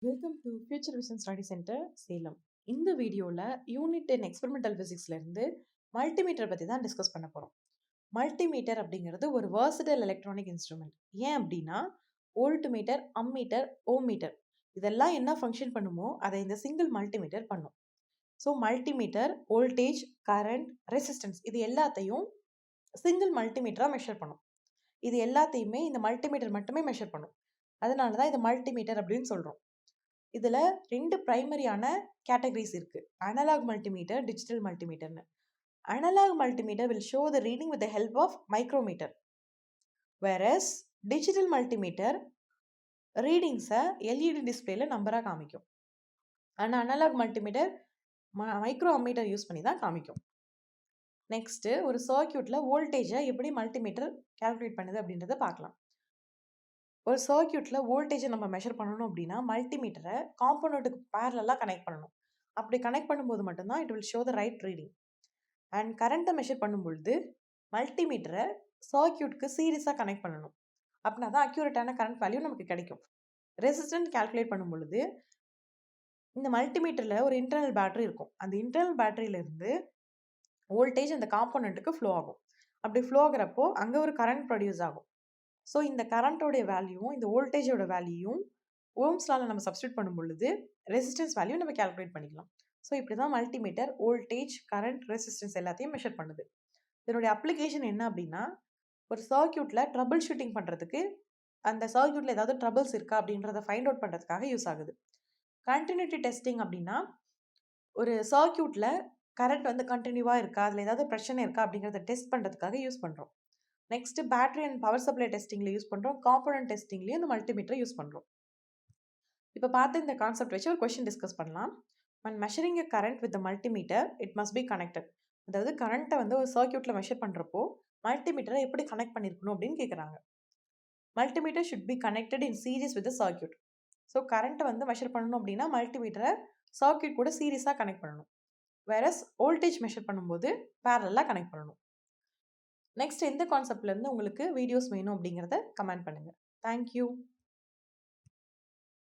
Welcome to future vision study centre Salem. இந்த வீடியோவில் unit 10 experimental ஃபிசிக்ஸ்லேருந்து multimeter பற்றி தான் டிஸ்கஸ் பண்ண போகிறோம். மல்டிமீட்டர் அப்படிங்கிறது ஒரு versatile எலக்ட்ரானிக் இன்ஸ்ட்ருமெண்ட். ஏன் அப்படின்னா வோல்ட் மீட்டர், அம்மீட்டர், ஓமீட்டர் இதெல்லாம் என்ன ஃபங்க்ஷன் பண்ணுமோ அதை இந்த சிங்கிள் மல்டிமீட்டர் பண்ணும். So multimeter voltage, current, resistance இது எல்லாத்தையும் சிங்கிள் மல்டிமீட்டராக மெஷர் பண்ணும். இது எல்லாத்தையுமே இந்த மல்டிமீட்டர் மட்டுமே மெஷர் பண்ணும். அதனால தான் இது மல்டிமீட்டர் அப்படின்னு சொல்கிறோம். இதில் 2 பிரைமரியான கேட்டகரிஸ் இருக்குது. அனலாக் மல்டிமீட்டர், டிஜிட்டல் மல்டிமீட்டர்னு. Analogue multimeter will show the reading with the help of micrometer. Whereas digital multimeter ரீடிங்ஸை எல்இடி டிஸ்பிளேல நம்பராக காமிக்கும். ஆனால் analogue multimeter micro ammeter use பண்ணி தான் காமிக்கும். நெக்ஸ்ட்டு ஒரு சர்க்யூட்டில் வோல்டேஜை எப்படி மல்டிமீட்டர் கால்குலேட் பண்ணுது அப்படின்றத பார்க்கலாம். ஒரு சர்க்யூட்டில் வோல்டேஜை நம்ம மெஷர் பண்ணணும் அப்படின்னா மல்டிமீட்டரை காம்பனண்ட்டுக்கு பேரலாக கனெக்ட் பண்ணணும். அப்படி கனெக்ட் பண்ணும்போது மட்டும்தான் it will show the right reading. And கரண்ட்டை மெஷர் பண்ணும்பொழுது மல்டிமீட்டரை சர்க்யூட்க்கு சீரியஸாக கனெக்ட் பண்ணணும். அப்படின்னா தான் அக்யூரேட்டான கரண்ட் வேல்யூ நமக்கு கிடைக்கும். ரெசிஸ்டன்ட் கால்குலேட் பண்ணும் பொழுது இந்த மல்டிமீட்டரில் ஒரு இன்டர்னல் பேட்டரி இருக்கும். அந்த இன்டர்னல் பேட்டரியிலேருந்து வோல்டேஜ் அந்த காம்பனண்ட்டுக்கு ஃப்ளோ ஆகும். அப்படி ஃப்ளோ ஆகிறப்போ அங்கே ஒரு கரண்ட் ப்ரொடியூஸ் ஆகும். ஸோ இந்த கரண்ட்டோடைய வேல்யூவும் இந்த வோல்டேஜோட வேல்யூயும் ஓம்ஸ்லால நம்ம சப்ஸ்டியூட் பண்ணும் பொழுது ரெசிஸ்டன்ஸ் வேல்யூ நம்ம கால்குலேட் பண்ணிக்கலாம். ஸோ இப்படி தான் மல்டிமீட்டர் வோல்டேஜ், கரண்ட், ரெசிஸ்டன்ஸ் எல்லாத்தையும் மெஷர் பண்ணுது. இதனுடைய அப்ளிகேஷன் என்ன அப்படின்னா ஒரு சர்க்யூட்டில் ட்ரபிள் ஷூட்டிங் பண்ணுறதுக்கு, அந்த சர்க்யூட்டில் ஏதாவது ட்ரபிள்ஸ் இருக்கா அப்படின்றத ஃபைண்ட் அவுட் பண்ணுறதுக்காக யூஸ் ஆகுது. கண்டினியூட்டி டெஸ்டிங் அப்படின்னா ஒரு சர்க்யூட்டில் கரண்ட் வந்து கண்டினியூவாக இருக்கா, அதில் ஏதாவது பிரச்சனை இருக்கா அப்படிங்கிறத டெஸ்ட் பண்ணுறதுக்காக யூஸ் பண்ணுறோம். Next battery and power supply டெஸ்டிங்கில் யூஸ் பண்ணுறோம். காம்பனன்ட் டெஸ்டிங்லேயும் இந்த மல்டிமீட்டரை யூஸ் பண்ணுறோம். இப்போ பார்த்து இந்த கான்செப்ட் வச்சு ஒரு கொஸ்டின் டிஸ்கஸ் பண்ணலாம். when measuring a current with the multimeter it must be connected. அதாவது கரண்ட்டை வந்து ஒரு சர்க்யூட்டில் மெஷர் பண்ணுறப்போ மல்டிமீட்டரை எப்படி கனெக்ட் பண்ணியிருக்கணும் அப்படின்னு கேட்குறாங்க. Multimeter should be connected in series with circuit. So கரண்ட்டை வந்து மெஷர் பண்ணணும் அப்படின்னா மல்டிமீட்டரை சர்க்யூட் கூட சீரியஸாக கனெக்ட் பண்ணணும். வேறஸ் வோல்டேஜ் மெஷர் பண்ணும்போது பேரலாக கனெக்ட் பண்ணணும். நெக்ஸ்ட் எந்த கான்செப்ட்லேருந்து உங்களுக்கு வீடியோஸ் வேணும் அப்படிங்கிறத கமெண்ட் பண்ணுங்கள். தேங்க்யூ.